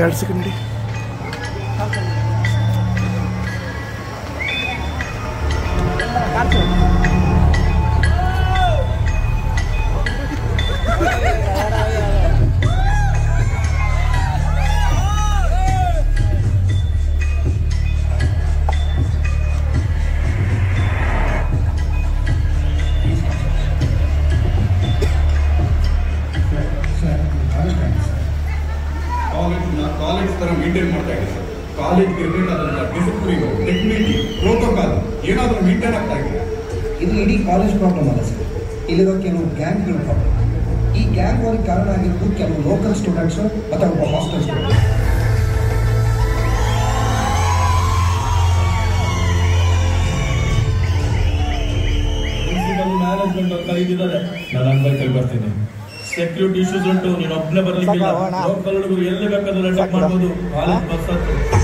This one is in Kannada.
2 ಸೆಕೆಂಡ್ ಕಾಲೇಜ್ ತರ ಮೇಂಟೈನ್ ಮಾಡ್ತಾ ಇದೆ ಸರ್. ಕಾಲೇಜ್ ಇರಬೇಕಾದಂತ ಡಿಸಿಪ್ಲಿನ್, ಡಿಗ್ನಿಟಿ, ಪ್ರೋಟೋಕಾಲ್ ಏನಾದರೂ ಮೇಂಟೈನ್ ಆಗ್ತಾ ಇದೆ. ಇದು ಇಡೀ ಕಾಲೇಜ್ ಪ್ರಾಬ್ಲಮ್ ಅಲ್ಲ ಸರ್, ಇಲ್ಲಿರೋ ಕೆಲವು ಗ್ಯಾಂಗ್ಗಳ ಪ್ರಾಬ್ಲಮ್. ಈ ಗ್ಯಾಂಗ್ ಅವ್ರಿಗೆ ಕಾರಣ ಆಗಿರೋದು ಕೆಲವು ಲೋಕಲ್ ಸ್ಟೂಡೆಂಟ್ಸು ಅಥವಾ ಒಬ್ಬ ಹಾಸ್ಟೆಲ್ ಸ್ಟೂಡೆಂಟ್. ಪ್ರಿನ್ಸಿಪಲ್ ಮ್ಯಾನೇಜ್ಮೆಂಟ್ ಅವ್ರು ಕರೀತಿದ್ದಾರೆ, ನಾನು ಅನ್ಬೈಕಲ್ಲಿ ಬರ್ತೀನಿ. ಸೆಕ್ಯೂರಿಟಿ ಇಶ್ಯೂಸ್ ಉಂಟು, ನೀನು ಒಬ್ಬನೇ ಬರ್ಲಿಕ್ಕಿಲ್ಲ. ಲೋಕಲ್ ಹುಡುಗರು ಎಲ್ಲಿ ಬೇಕಾದ್ರೆ ಅಟ್ಯಾಕ್ ಮಾಡ್ಬೋದು. College bus